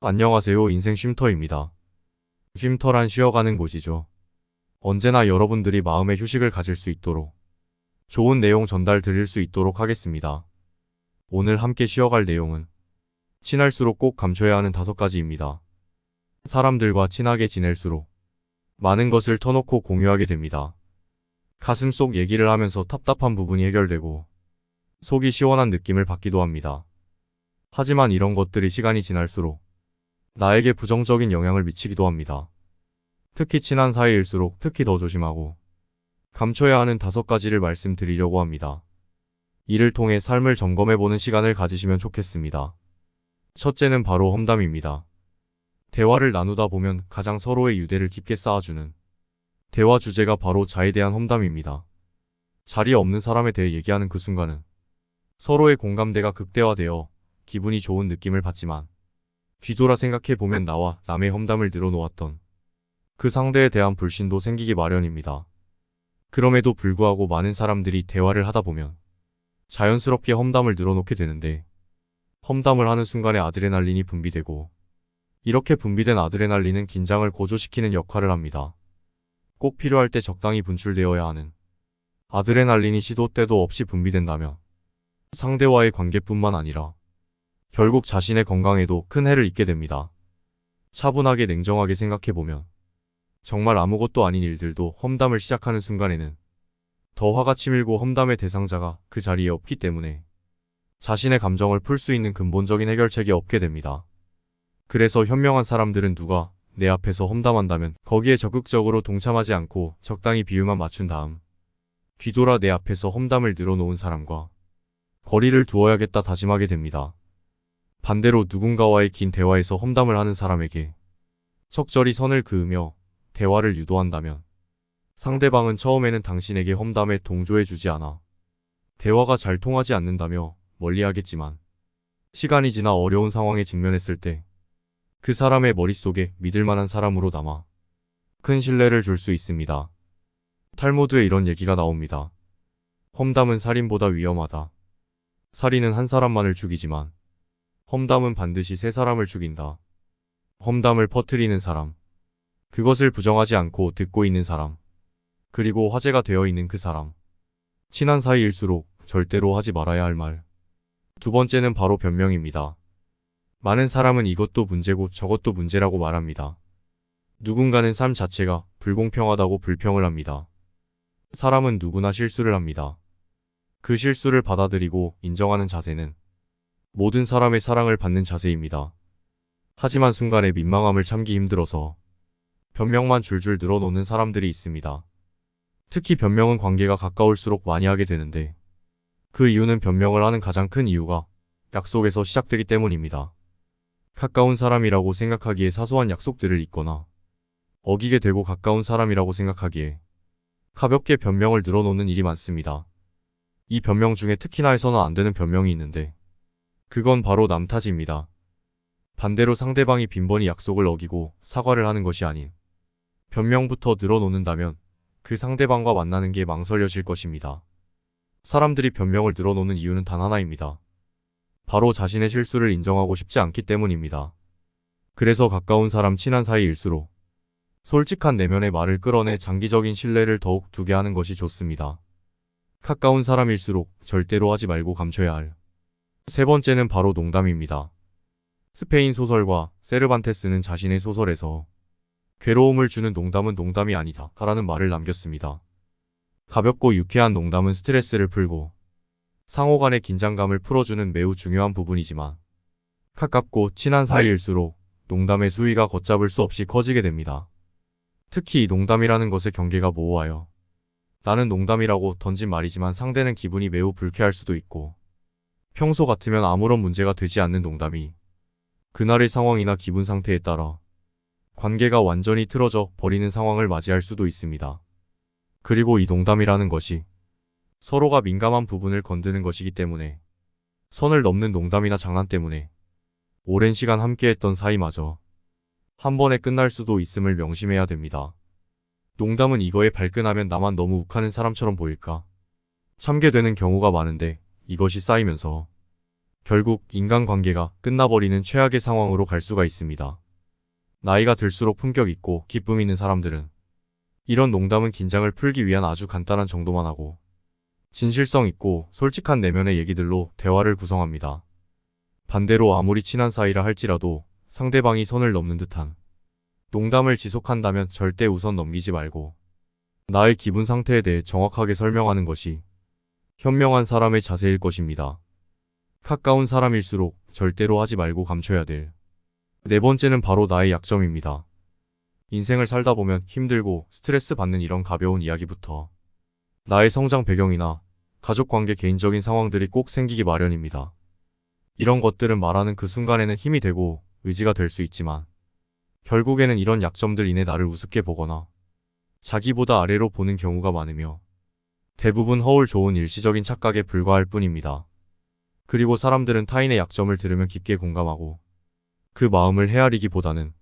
안녕하세요. 인생 쉼터입니다. 쉼터란 쉬어가는 곳이죠. 언제나 여러분들이 마음의 휴식을 가질 수 있도록 좋은 내용 전달 드릴 수 있도록 하겠습니다. 오늘 함께 쉬어갈 내용은 친할수록 꼭 감춰야 하는 5가지입니다. 사람들과 친하게 지낼수록 많은 것을 터놓고 공유하게 됩니다. 가슴속 얘기를 하면서 답답한 부분이 해결되고 속이 시원한 느낌을 받기도 합니다. 하지만 이런 것들이 시간이 지날수록 나에게 부정적인 영향을 미치기도 합니다. 특히 친한 사이일수록 특히 더 조심하고 감춰야 하는 5가지를 말씀드리려고 합니다. 이를 통해 삶을 점검해보는 시간을 가지시면 좋겠습니다. 첫째는 바로 험담입니다. 대화를 나누다 보면 가장 서로의 유대를 깊게 쌓아주는 대화 주제가 바로 자에 대한 험담입니다. 자리에 없는 사람에 대해 얘기하는 그 순간은 서로의 공감대가 극대화되어 기분이 좋은 느낌을 받지만 뒤돌아 생각해보면 나와 남의 험담을 늘어놓았던 그 상대에 대한 불신도 생기기 마련입니다. 그럼에도 불구하고 많은 사람들이 대화를 하다 보면 자연스럽게 험담을 늘어놓게 되는데 험담을 하는 순간에 아드레날린이 분비되고 이렇게 분비된 아드레날린은 긴장을 고조시키는 역할을 합니다. 꼭 필요할 때 적당히 분출되어야 하는 아드레날린이 시도 때도 없이 분비된다면 상대와의 관계뿐만 아니라 결국 자신의 건강에도 큰 해를 입게 됩니다. 차분하게 냉정하게 생각해보면 정말 아무것도 아닌 일들도 험담을 시작하는 순간에는 더 화가 치밀고 험담의 대상자가 그 자리에 없기 때문에 자신의 감정을 풀 수 있는 근본적인 해결책이 없게 됩니다. 그래서 현명한 사람들은 누가 내 앞에서 험담한다면 거기에 적극적으로 동참하지 않고 적당히 비율만 맞춘 다음 뒤돌아 내 앞에서 험담을 늘어놓은 사람과 거리를 두어야겠다 다짐하게 됩니다. 반대로 누군가와의 긴 대화에서 험담을 하는 사람에게 적절히 선을 그으며 대화를 유도한다면 상대방은 처음에는 당신에게 험담에 동조해주지 않아 대화가 잘 통하지 않는다며 멀리하겠지만 시간이 지나 어려운 상황에 직면했을 때 그 사람의 머릿속에 믿을만한 사람으로 남아 큰 신뢰를 줄 수 있습니다. 탈무드에 이런 얘기가 나옵니다. 험담은 살인보다 위험하다. 살인은 한 사람만을 죽이지만 험담은 반드시 3사람을 죽인다. 험담을 퍼뜨리는 사람, 그것을 부정하지 않고 듣고 있는 사람, 그리고 화제가 되어 있는 그 사람. 친한 사이일수록 절대로 하지 말아야 할 말. 두 번째는 바로 변명입니다. 많은 사람은 이것도 문제고 저것도 문제라고 말합니다. 누군가는 삶 자체가 불공평하다고 불평을 합니다. 사람은 누구나 실수를 합니다. 그 실수를 받아들이고 인정하는 자세는 모든 사람의 사랑을 받는 자세입니다. 하지만 순간에 민망함을 참기 힘들어서 변명만 줄줄 늘어놓는 사람들이 있습니다. 특히 변명은 관계가 가까울수록 많이 하게 되는데 그 이유는 변명을 하는 가장 큰 이유가 약속에서 시작되기 때문입니다. 가까운 사람이라고 생각하기에 사소한 약속들을 잊거나 어기게 되고 가까운 사람이라고 생각하기에 가볍게 변명을 늘어놓는 일이 많습니다. 이 변명 중에 특히나 해서는 안 되는 변명이 있는데 그건 바로 남 탓입니다. 반대로 상대방이 빈번히 약속을 어기고 사과를 하는 것이 아닌 변명부터 늘어놓는다면 그 상대방과 만나는 게 망설여질 것입니다. 사람들이 변명을 늘어놓는 이유는 단 하나입니다. 바로 자신의 실수를 인정하고 싶지 않기 때문입니다. 그래서 가까운 사람 친한 사이일수록 솔직한 내면의 말을 끌어내 장기적인 신뢰를 더욱 두게 하는 것이 좋습니다. 가까운 사람일수록 절대로 하지 말고 감춰야 할 3번째는 바로 농담입니다. 스페인 소설가 세르반테스는 자신의 소설에서 괴로움을 주는 농담은 농담이 아니다 라는 말을 남겼습니다. 가볍고 유쾌한 농담은 스트레스를 풀고 상호 간의 긴장감을 풀어주는 매우 중요한 부분이지만 가깝고 친한 사이일수록 농담의 수위가 걷잡을 수 없이 커지게 됩니다. 특히 이 농담이라는 것의 경계가 모호하여 나는 농담이라고 던진 말이지만 상대는 기분이 매우 불쾌할 수도 있고 평소 같으면 아무런 문제가 되지 않는 농담이 그날의 상황이나 기분 상태에 따라 관계가 완전히 틀어져 버리는 상황을 맞이할 수도 있습니다. 그리고 이 농담이라는 것이 서로가 민감한 부분을 건드는 것이기 때문에 선을 넘는 농담이나 장난 때문에 오랜 시간 함께했던 사이마저 한 번에 끝날 수도 있음을 명심해야 됩니다. 농담은 이거에 발끈하면 나만 너무 욱하는 사람처럼 보일까 참게 되는 경우가 많은데 이것이 쌓이면서 결국 인간관계가 끝나버리는 최악의 상황으로 갈 수가 있습니다. 나이가 들수록 품격 있고 기쁨 있는 사람들은 이런 농담은 긴장을 풀기 위한 아주 간단한 정도만 하고 진실성 있고 솔직한 내면의 얘기들로 대화를 구성합니다. 반대로 아무리 친한 사이라 할지라도 상대방이 선을 넘는 듯한 농담을 지속한다면 절대 우선 넘기지 말고 나의 기분 상태에 대해 정확하게 설명하는 것이 현명한 사람의 자세일 것입니다. 가까운 사람일수록 절대로 하지 말고 감춰야 될 네 번째는 바로 나의 약점입니다. 인생을 살다 보면 힘들고 스트레스 받는 이런 가벼운 이야기부터 나의 성장 배경이나 가족관계 개인적인 상황들이 꼭 생기기 마련입니다. 이런 것들은 말하는 그 순간에는 힘이 되고 의지가 될 수 있지만 결국에는 이런 약점들 인해 나를 우습게 보거나 자기보다 아래로 보는 경우가 많으며 대부분 허울 좋은 일시적인 착각에 불과할 뿐입니다. 그리고 사람들은 타인의 약점을 들으면 깊게 공감하고 그 마음을 헤아리기보다는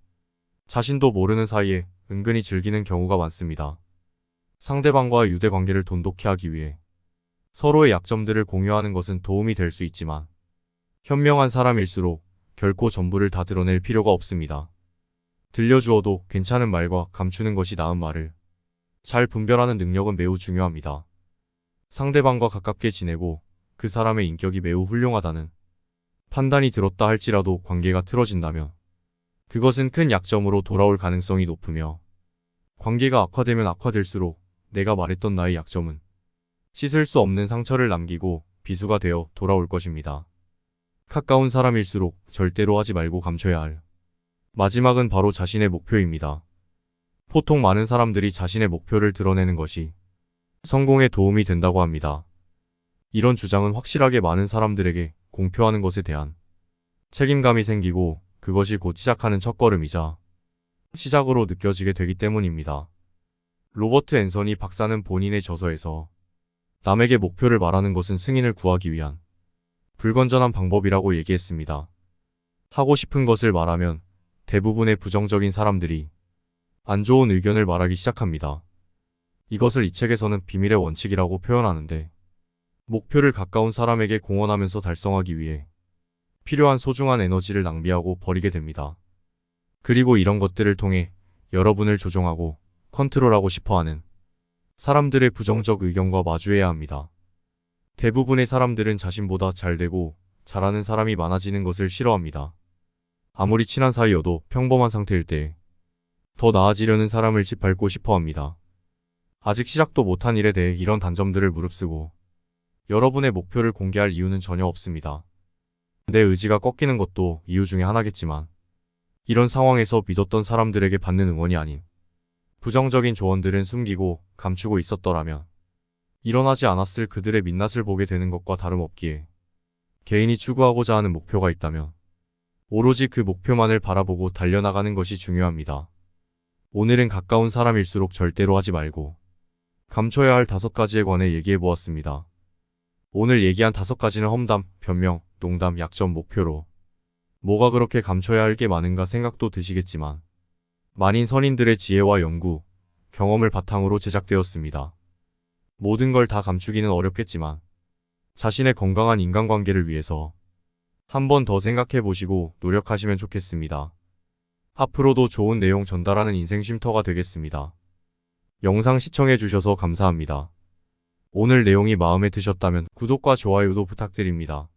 자신도 모르는 사이에 은근히 즐기는 경우가 많습니다. 상대방과의 유대관계를 돈독히 하기 위해 서로의 약점들을 공유하는 것은 도움이 될 수 있지만 현명한 사람일수록 결코 전부를 다 드러낼 필요가 없습니다. 들려주어도 괜찮은 말과 감추는 것이 나은 말을 잘 분별하는 능력은 매우 중요합니다. 상대방과 가깝게 지내고 그 사람의 인격이 매우 훌륭하다는 판단이 들었다 할지라도 관계가 틀어진다면 그것은 큰 약점으로 돌아올 가능성이 높으며 관계가 악화되면 악화될수록 내가 말했던 나의 약점은 씻을 수 없는 상처를 남기고 비수가 되어 돌아올 것입니다. 가까운 사람일수록 절대로 하지 말고 감춰야 할 마지막은 바로 자신의 목표입니다. 보통 많은 사람들이 자신의 목표를 드러내는 것이 성공에 도움이 된다고 합니다. 이런 주장은 확실하게 많은 사람들에게 공표하는 것에 대한 책임감이 생기고 그것이 곧 시작하는 첫걸음이자 시작으로 느껴지게 되기 때문입니다. 로버트 앤서니 박사는 본인의 저서에서 남에게 목표를 말하는 것은 승인을 구하기 위한 불건전한 방법이라고 얘기했습니다. 하고 싶은 것을 말하면 대부분의 부정적인 사람들이 안 좋은 의견을 말하기 시작합니다. 이것을 이 책에서는 비밀의 원칙이라고 표현하는데 목표를 가까운 사람에게 공언하면서 달성하기 위해 필요한 소중한 에너지를 낭비하고 버리게 됩니다. 그리고 이런 것들을 통해 여러분을 조종하고 컨트롤하고 싶어하는 사람들의 부정적 의견과 마주해야 합니다. 대부분의 사람들은 자신보다 잘되고 잘하는 사람이 많아지는 것을 싫어합니다. 아무리 친한 사이여도 평범한 상태일 때 더 나아지려는 사람을 짓밟고 싶어합니다. 아직 시작도 못한 일에 대해 이런 단점들을 무릅쓰고 여러분의 목표를 공개할 이유는 전혀 없습니다. 내 의지가 꺾이는 것도 이유 중에 하나겠지만 이런 상황에서 믿었던 사람들에게 받는 응원이 아닌 부정적인 조언들은 숨기고 감추고 있었더라면 일어나지 않았을 그들의 민낯을 보게 되는 것과 다름없기에 개인이 추구하고자 하는 목표가 있다면 오로지 그 목표만을 바라보고 달려나가는 것이 중요합니다. 오늘은 가까운 사람일수록 절대로 하지 말고 감춰야 할 5가지에 관해 얘기해 보았습니다. 오늘 얘기한 5가지는 험담, 변명, 농담, 약점, 목표로 뭐가 그렇게 감춰야 할 게 많은가 생각도 드시겠지만 만인 선인들의 지혜와 연구, 경험을 바탕으로 제작되었습니다. 모든 걸 다 감추기는 어렵겠지만 자신의 건강한 인간관계를 위해서 한 번 더 생각해 보시고 노력하시면 좋겠습니다. 앞으로도 좋은 내용 전달하는 인생 쉼터가 되겠습니다. 영상 시청해 주셔서 감사합니다. 오늘 내용이 마음에 드셨다면 구독과 좋아요도 부탁드립니다.